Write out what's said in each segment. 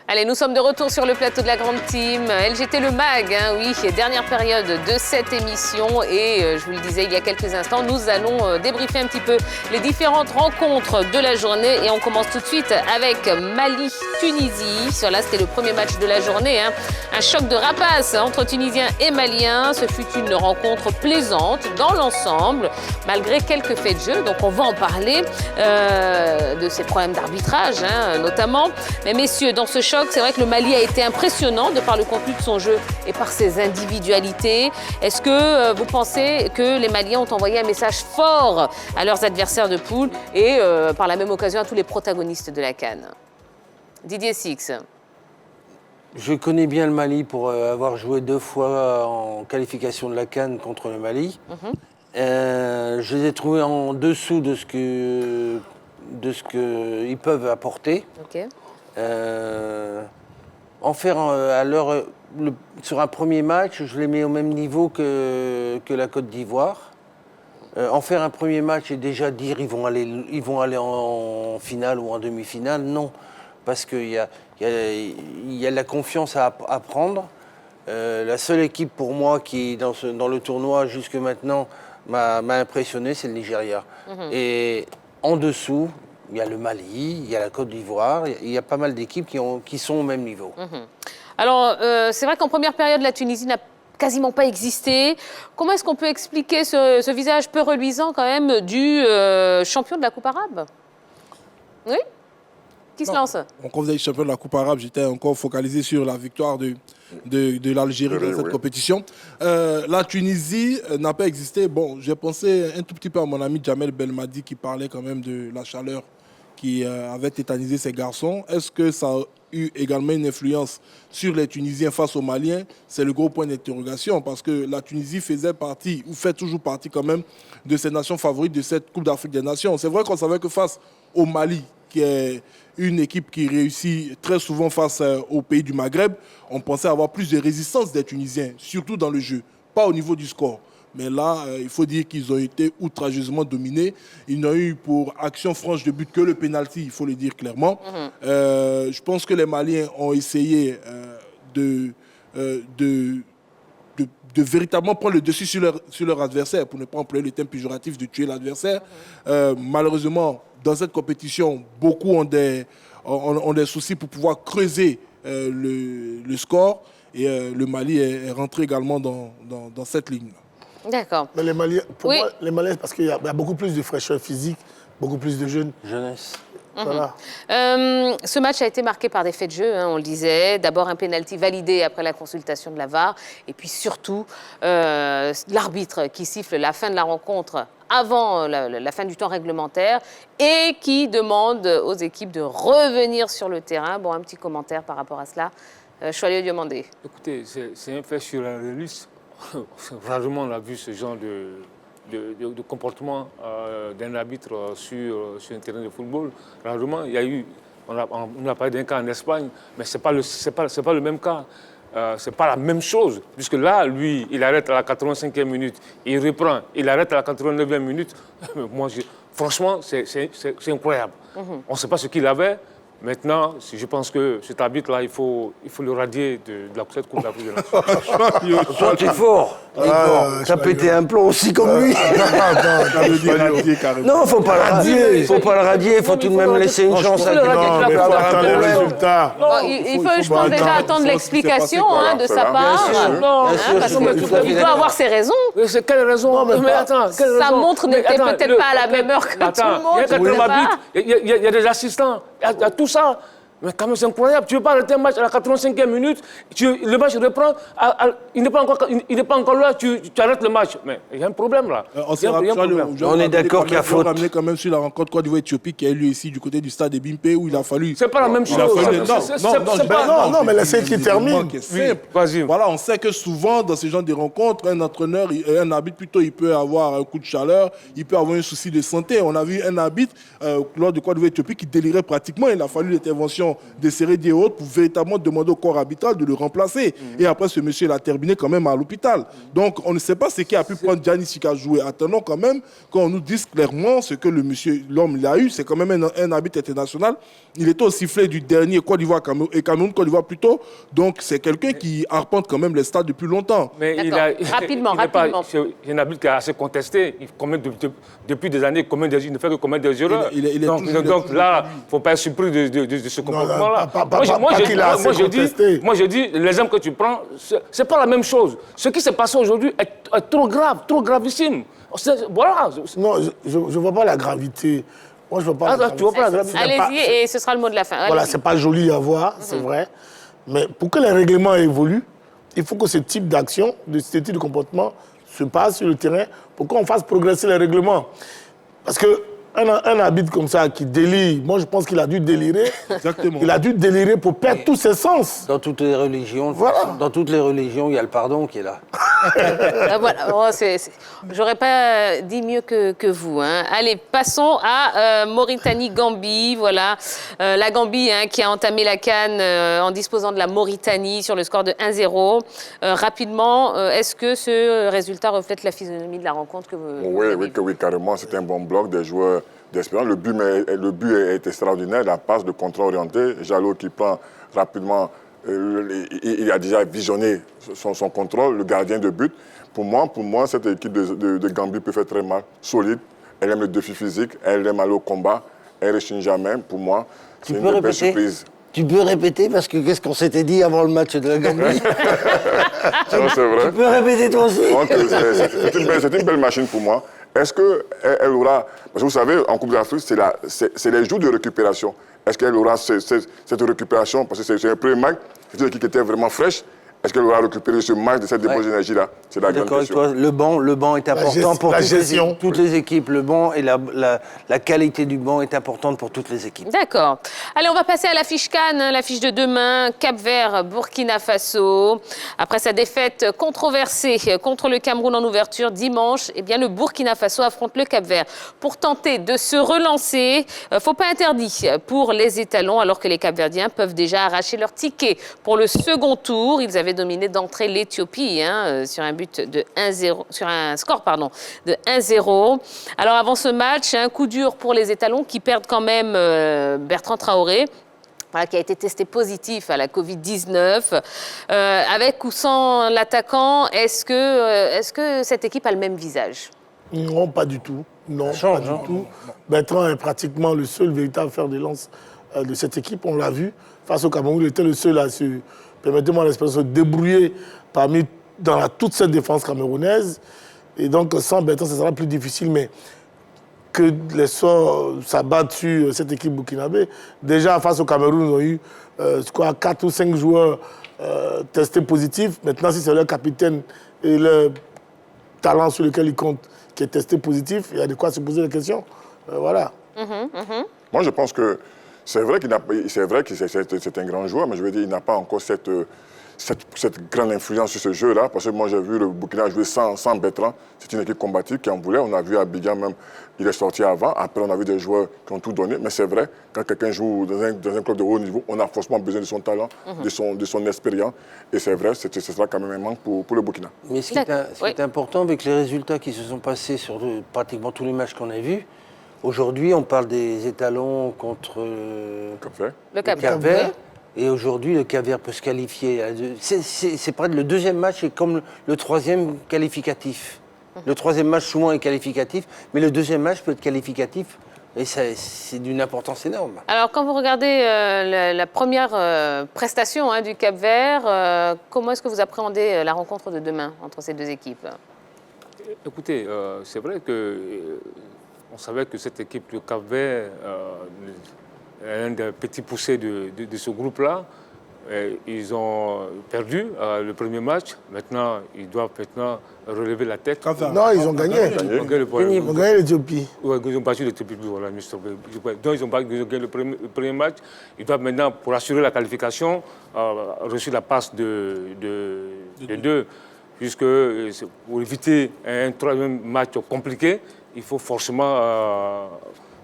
Allez, nous sommes de retour sur le plateau de la grande team. LGT Le Mag, hein, oui, dernière période de cette émission. Et je vous le disais il y a quelques instants, nous allons débriefer un petit peu les différentes rencontres de la journée. Et on commence tout de suite avec Mali-Tunisie. Là, c'était le premier match de la journée. Hein. Un choc de rapace entre Tunisiens et Maliens. Ce fut une rencontre plaisante dans l'ensemble, malgré quelques faits de jeu. Donc, on va en parler de ces problèmes d'arbitrage, hein, notamment. Mais messieurs, dans ce choc, c'est vrai que le Mali a été impressionnant de par le contenu de son jeu et par ses individualités. Est-ce que vous pensez que les Maliens ont envoyé un message fort à leurs adversaires de poule et par la même occasion à tous les protagonistes de la CAN? Didier Six. Je connais bien le Mali pour avoir joué 2 fois en qualification de la CAN contre le Mali. Je les ai trouvés en dessous de ce qu'ils peuvent apporter. Okay. En faire sur un premier match, je les mets au même niveau que la Côte d'Ivoire. En faire un premier match et déjà dire ils vont aller en finale ou en demi-finale, non. Parce qu'il y a de la confiance à prendre. La seule équipe pour moi qui, dans le tournoi jusque maintenant, m'a impressionné, c'est le Nigeria. Et en dessous, il y a le Mali, il y a la Côte d'Ivoire, il y a pas mal d'équipes qui sont au même niveau. Alors, c'est vrai qu'en première période, la Tunisie n'a quasiment pas existé. Comment est-ce qu'on peut expliquer ce visage peu reluisant quand même du champion de la Coupe arabe? Oui? Qui se lance? Quand vous êtes champion de la Coupe arabe, j'étais encore focalisé sur la victoire de l'Algérie dans cette compétition. La Tunisie n'a pas existé. Bon, j'ai pensé un tout petit peu à mon ami Jamel Belmadi qui parlait quand même de la chaleur qui avait tétanisé ces garçons. Est-ce que ça a eu également une influence sur les Tunisiens face aux Maliens? C'est le gros point d'interrogation parce que la Tunisie faisait partie, ou fait toujours partie quand même, de ces nations favorites de cette Coupe d'Afrique des Nations. C'est vrai qu'on savait que face au Mali, qui est une équipe qui réussit très souvent face aux pays du Maghreb, on pensait avoir plus de résistance des Tunisiens, surtout dans le jeu, pas au niveau du score. Mais là, il faut dire qu'ils ont été outrageusement dominés. Ils n'ont eu pour action franche de but que le pénalty, il faut le dire clairement. Je pense que les Maliens ont essayé de véritablement prendre le dessus sur leur adversaire, pour ne pas employer le terme péjoratif de tuer l'adversaire. Malheureusement, dans cette compétition, beaucoup ont des soucis pour pouvoir creuser le score. Et le Mali est rentré également dans cette ligne. D'accord. Mais les Maliens, pour moi, les Maliens, parce qu'il y a beaucoup plus de fraîcheur physique, beaucoup plus de jeunes. Jeunesse. Voilà. Ce match a été marqué par des faits de jeu, hein, on le disait. D'abord un pénalty validé après la consultation de la VAR. Et puis surtout, l'arbitre qui siffle la fin de la rencontre avant la fin du temps réglementaire et qui demande aux équipes de revenir sur le terrain. Bon, un petit commentaire par rapport à cela. Choyé Diomandé. Écoutez, c'est un fait surréaliste. Rarement on a vu ce genre de comportement d'un arbitre sur un terrain de football. Rarement, il y a eu, on a parlé d'un cas en Espagne, mais c'est pas le même cas. C'est pas la même chose, puisque là, lui, il arrête à la 85e minute, il reprend, il arrête à la 89e minute. Moi, franchement, c'est incroyable. On ne sait pas ce qu'il avait. Maintenant, je pense que cet arbitre-là, il faut le radier de cette Coupe d'Afrique de Nations. Toi, tu es fort. T'as pété un plomb aussi comme lui. Non, il ne faut pas le radier. Il faut pas le radier. Il faut tout de même laisser une chance à quelqu'un. Il faut, je pense, déjà attendre l'explication de sa part. Parce qu'il doit avoir ses raisons. C'est quelle raison? Mais attends, sa montre n'était peut-être pas à la même heure que tout le monde. Il y a des assistants. Il y a tout ça. Mais quand même, c'est incroyable. Tu ne veux pas arrêter un match à la 85e minute, le match reprend, il n'est pas encore là, tu arrêtes le match. Mais il y a un problème là. On est d'accord qu'il y a faute. On va ramener quand même sur la rencontre Côte d'Ivoire-Éthiopie qui a eu lieu ici du côté du stade de Bimpe où il a fallu... C'est pas la même chose. Non, mais laissez qu'il termine. Vas-y. Voilà, on sait que souvent, dans ce genre de rencontres, un entraîneur, un arbitre plutôt, il peut avoir un coup de chaleur, il peut avoir un souci de santé. On a vu un arbitre, lors de Côte d'Ivoire-Éthiopie, qui délirait pratiquement. Il a fallu l'intervention bon, des Seredi et autres, pour véritablement demander au corps arbitral de le remplacer. Et après, ce monsieur, il a terminé quand même à l'hôpital. Donc, on ne sait pas ce qui a pu prendre Gianni Sika jouer. Attendons quand même qu'on nous dise clairement ce que le monsieur, l'homme, il a eu. C'est quand même un arbitre international. Il était au sifflet du dernier Côte d'Ivoire et Cameroun, Côte d'Ivoire plutôt. Donc, c'est quelqu'un qui arpente quand même les stades depuis longtemps. Mais rapidement. C'est un arbitre qui est assez contesté. Depuis des années, il ne fait que commettre des erreurs. Donc là, il ne faut pas être surpris de ce comportement-là. Moi, je dis, l'exemple que tu prends, ce n'est pas la même chose. Ce qui s'est passé aujourd'hui est trop grave, trop gravissime. Voilà. Non, je ne vois pas la gravité. Moi, je ne vois pas la gravité. Allez-y, et ce sera le mot de la fin. Voilà, ce n'est pas joli à voir, c'est vrai. Mais pour que les règlements évoluent, il faut que ce type d'action, ce type de comportement se passe sur le terrain pour qu'on fasse progresser les règlements. Parce qu'un arbitre comme ça qui délire, moi je pense qu'il a dû délirer. Exactement. Il a dû délirer pour perdre tous ses sens. Dans toutes les religions, il y a le pardon qui est là. Voilà, j'aurais pas dit mieux que vous. Hein. Allez, passons à Mauritanie-Gambie. Voilà, la Gambie qui a entamé la CAN en disposant de la Mauritanie sur le score de 1-0. Rapidement, est-ce que ce résultat reflète la physionomie de la rencontre que vous... Oui, carrément. C'est un bon bloc des joueurs d'espérance. Le but est extraordinaire. La passe de contrôle orienté. Jalot qui prend rapidement... il a déjà visionné son contrôle, le gardien de but. Pour moi, cette équipe de Gambie peut faire très mal. Solide, elle aime le défi physique, elle aime aller au combat, elle ne rechigne jamais. Pour moi, c'est une belle surprise. Tu peux répéter parce que qu'est-ce qu'on s'était dit avant le match de la Gambie? Non, c'est vrai. Tu peux répéter toi aussi. C'est une belle machine pour moi. Est-ce qu'elle aura... Parce que vous savez, en Coupe d'Afrique, c'est les jours de récupération. Est-ce qu'elle aura cette récupération? Parce que c'est un premier match, c'est une équipe qui était vraiment fraîche. Est-ce qu'elle aura récupéré ce match de cette dépose d'énergie-là? C'est la grande question. D'accord avec toi, le banc est important pour toutes les équipes. Le banc et la qualité du banc est importante pour toutes les équipes. D'accord. Allez, on va passer à l'affiche CAN, l'affiche de demain. Cap-Vert, Burkina Faso. Après sa défaite controversée contre le Cameroun en ouverture dimanche, eh bien, le Burkina Faso affronte le Cap-Vert. Pour tenter de se relancer, faut pas interdit pour les étalons, alors que les Cap-Verdiens peuvent déjà arracher leur ticket pour le second tour. Ils avaient dominé d'entrée l'Éthiopie sur un but de 1-0, sur un score de 1-0. Alors avant ce match, un coup dur pour les étalons qui perdent quand même Bertrand Traoré, qui a été testé positif à la Covid-19. Avec ou sans l'attaquant, est-ce que cette équipe a le même visage? Non, pas du tout. Non, pas du tout. Bertrand est pratiquement le seul véritable fer de lance de cette équipe. On l'a vu. Face au Cameroun, il était le seul à se... Permettez-moi l'expression, se débrouiller dans toute cette défense camerounaise. Et donc, sans Bertrand, ce sera plus difficile. Mais que les sorts s'abattent sur cette équipe burkinabé. Déjà, face au Cameroun, ils ont eu 4 ou 5 joueurs testés positifs. Maintenant, si c'est leur capitaine et le talent sur lequel ils comptent qui est testé positif, il y a de quoi se poser la question. Voilà. Moi, je pense que c'est vrai que c'est un grand joueur, mais je veux dire, il n'a pas encore cette grande influence sur ce jeu-là. Parce que moi, j'ai vu le Burkina jouer sans Bertrand. C'est une équipe combative qui en voulait. On a vu Abidjan même, il est sorti avant. Après, on a vu des joueurs qui ont tout donné. Mais c'est vrai, quand quelqu'un joue dans un club de haut niveau, on a forcément besoin de son talent, de son expérience. Et c'est vrai, ce sera quand même un manque pour le Burkina. Mais ce qui est important avec les résultats qui se sont passés sur pratiquement tous les matchs qu'on a vus, aujourd'hui, on parle des étalons contre le Cap-Vert. Et aujourd'hui, le Cap-Vert peut se qualifier. C'est pas le deuxième match est comme le troisième qualificatif. Le troisième match souvent est qualificatif, mais le deuxième match peut être qualificatif. Et c'est d'une importance énorme. Alors, quand vous regardez la première prestation du Cap-Vert, comment est-ce que vous appréhendez la rencontre de demain entre ces deux équipes? Écoutez, c'est vrai que on savait que cette équipe du Cap-Vert est un des petits poussés de ce groupe-là. Ils ont perdu le premier match. Maintenant, ils doivent relever la tête. Non, ils ont gagné. Ils ont gagné l'Éthiopie. Oui, ils ont battu l'Éthiopie. Voilà, donc, ils ont gagné le premier match. Ils doivent maintenant, pour assurer la qualification, reçu la passe de deux. Puisque pour éviter un troisième match compliqué, il faut forcément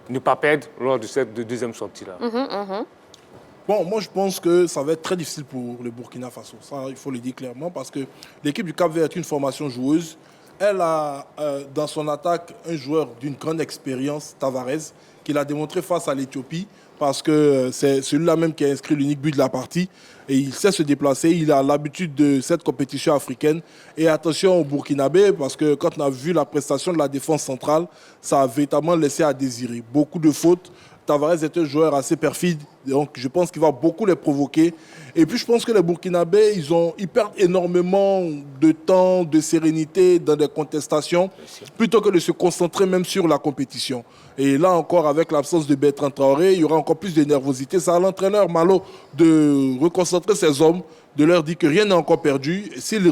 ne pas perdre lors de cette deuxième sortie-là. Bon, moi je pense que ça va être très difficile pour le Burkina Faso. Ça, il faut le dire clairement, parce que l'équipe du Cap-Vert est une formation joueuse. Elle a dans son attaque un joueur d'une grande expérience, Tavares, qu'il a démontré face à l'Éthiopie, parce que c'est celui-là même qui a inscrit l'unique but de la partie. Et il sait se déplacer, il a l'habitude de cette compétition africaine. Et attention au Burkinabé, parce que quand on a vu la prestation de la défense centrale, ça a véritablement laissé à désirer. Beaucoup de fautes. Tavares est un joueur assez perfide, donc je pense qu'il va beaucoup les provoquer. Et puis je pense que les Burkinabés, ils perdent énormément de temps, de sérénité dans des contestations, plutôt que de se concentrer même sur la compétition. Et là encore, avec l'absence de Bertrand Traoré, il y aura encore plus de nervosité. C'est à l'entraîneur Malo de reconcentrer ses hommes, de leur dire que rien n'est encore perdu. S'ils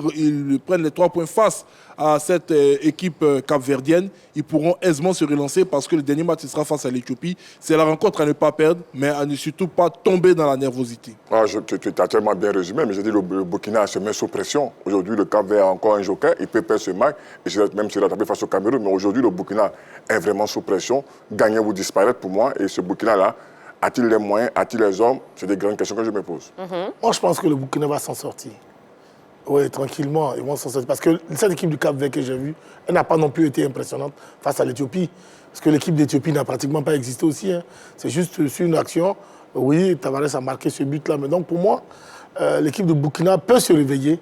prennent les 3 points face à cette équipe capverdienne, ils pourront aisément se relancer parce que le dernier match sera face à l'Éthiopie. C'est la rencontre à ne pas perdre, mais à ne surtout pas tomber dans la nervosité. Tu as tellement bien résumé, mais j'ai dit le Burkina se met sous pression. Aujourd'hui, le Cap-Vert a encore un joker, il peut perdre ce match, et même se rattraper face au Cameroun. Mais aujourd'hui, le Burkina est vraiment sous pression. Gagner ou disparaître pour moi, et ce Burkina-là, a-t-il les moyens, a-t-il les hommes? C'est des grandes questions que je me pose. Moi, je pense que le Burkina va s'en sortir. Oui, tranquillement, ils vont s'en sortir. Parce que cette équipe du Cap-Vert que j'ai vue, elle n'a pas non plus été impressionnante face à l'Éthiopie. Parce que l'équipe d'Éthiopie n'a pratiquement pas existé aussi. Hein. C'est juste sur une action. Oui, Tavares a marqué ce but-là. Mais donc, pour moi, l'équipe de Burkina peut se réveiller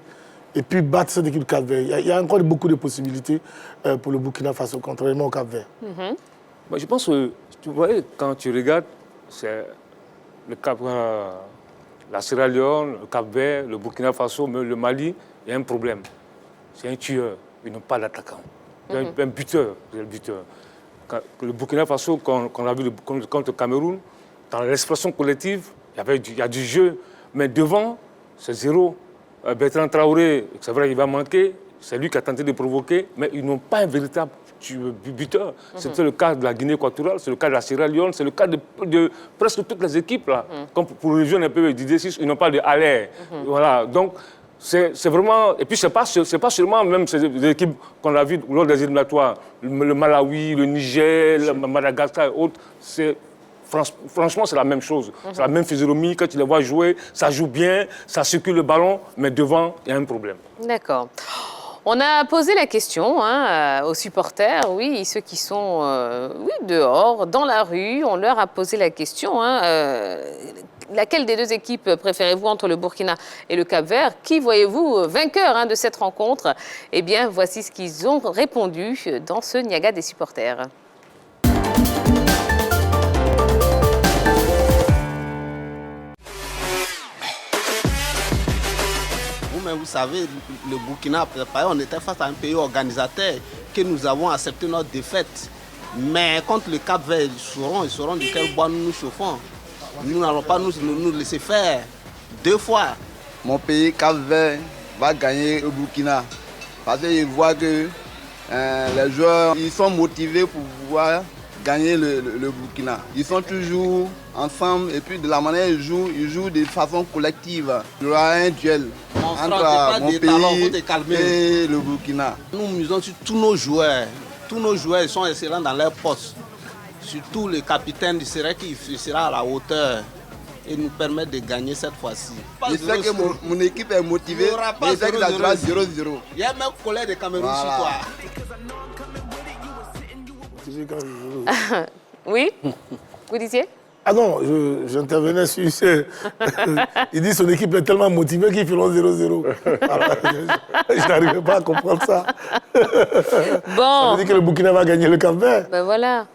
et puis battre cette équipe du Cap-Vert. Il y a encore beaucoup de possibilités pour le Burkina Faso, contrairement au Cap-Vert. Je pense que, tu vois, quand tu regardes, c'est le Cap, la Sierra Leone, le Cap-Vert, le Burkina Faso, mais le Mali, il y a un problème. C'est un tueur, ils n'ont pas d'attaquant. Il y a un buteur, c'est le buteur. Le Burkina Faso, quand on a vu contre le Cameroun, dans l'expression collective, il y a du jeu, mais devant, c'est zéro. Bertrand Traoré, c'est vrai, il va manquer, c'est lui qui a tenté de provoquer, mais ils n'ont pas un véritable buteur. C'était le cas de la Guinée équatoriale, c'est le cas de la Sierra Leone, c'est le cas de presque toutes les équipes. Là. Comme pour les jeunes un peu d'idées, ils n'ont pas de aller. Voilà. Donc, c'est vraiment... Et puis, c'est pas seulement même ces équipes qu'on a vues lors des éliminatoires. Le Malawi, le Niger, le Madagascar et autres. Franchement, c'est la même chose. C'est la même physionomie. Quand tu les vois jouer, ça joue bien, ça circule le ballon, mais devant, il y a un problème. D'accord. On a posé la question aux supporters, oui, ceux qui sont dehors, dans la rue. On leur a posé la question, laquelle des deux équipes préférez-vous entre le Burkina et le Cap-Vert? Qui voyez-vous vainqueur de cette rencontre? Eh bien, voici ce qu'ils ont répondu dans ce Niaga des supporters. Mais vous savez, le Burkina, on était face à un pays organisateur que nous avons accepté notre défaite. Mais contre le Cap-Vert, ils sauront de quel bois nous nous chauffons. Nous n'allons pas nous laisser faire 2 fois. Mon pays, Cap-Vert, va gagner le Burkina. Parce que je vois que les joueurs ils sont motivés pour pouvoir gagner le Burkina. Ils sont toujours ensemble et puis de la manière ils jouent de façon collective. Il y aura un duel entre mon pays et le Burkina. Nous misons sur tous nos joueurs. Tous nos joueurs ils sont excellents dans leur poste. Surtout le capitaine, il sera à la hauteur et nous permettre de gagner cette fois-ci. Je sais que mon équipe est motivée, mais je sais que ça sera 0-0. Il y a même collègue de Cameroun sur toi. Oui, vous disiez? Ah non, j'intervenais sur ce... Il dit que son équipe est tellement motivée qu'ils feront 0-0. Je n'arrivais pas à comprendre ça. Bon. Ça veut dire que le Burkina va gagner le Cap-Vert. Ben voilà.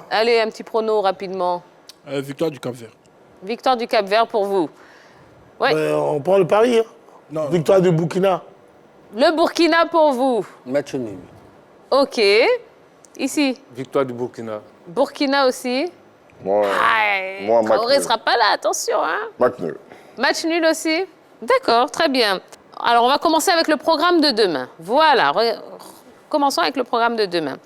Allez, un petit prono rapidement. Victoire du Cap-Vert. Victoire du Cap-Vert pour vous. Ouais. On prend le pari. Non. Victoire du Burkina. Le Burkina pour vous. Match nul. OK. Ici. Victoire du Burkina. Burkina aussi. Moi, Traoré ne sera pas là, attention. Match nul. Match nul aussi. D'accord, très bien. Alors, on va commencer avec le programme de demain. Voilà, commençons avec le programme de demain.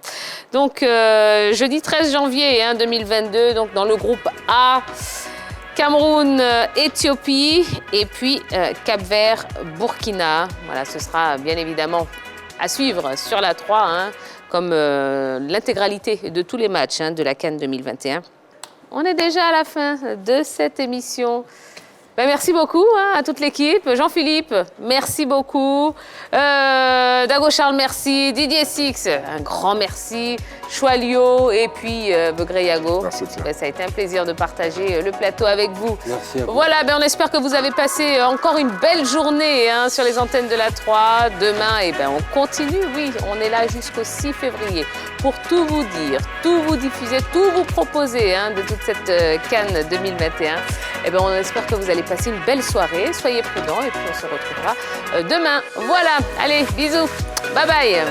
Donc, jeudi 13 janvier 2022, donc dans le groupe A, Cameroun, Éthiopie et puis Cap-Vert, Burkina. Voilà, ce sera bien évidemment à suivre sur la 3, comme l'intégralité de tous les matchs de la CAN 2021. On est déjà à la fin de cette émission. Ben, merci beaucoup à toute l'équipe. Jean-Philippe, merci beaucoup. Dago Charles, merci. Didier Six, un grand merci. Choualio et puis Begré Yago. Merci, ben, ça a été un plaisir de partager le plateau avec vous. Merci à vous. Voilà, ben, on espère que vous avez passé encore une belle journée sur les antennes de la 3. Demain, eh ben, on continue, oui, on est là jusqu'au 6 février pour tout vous dire, tout vous diffuser, tout vous proposer de toute cette Cannes 2021. Eh ben, on espère que vous allez passer une belle soirée. Soyez prudents et puis on se retrouvera demain. Voilà, allez, bisous. Bye bye.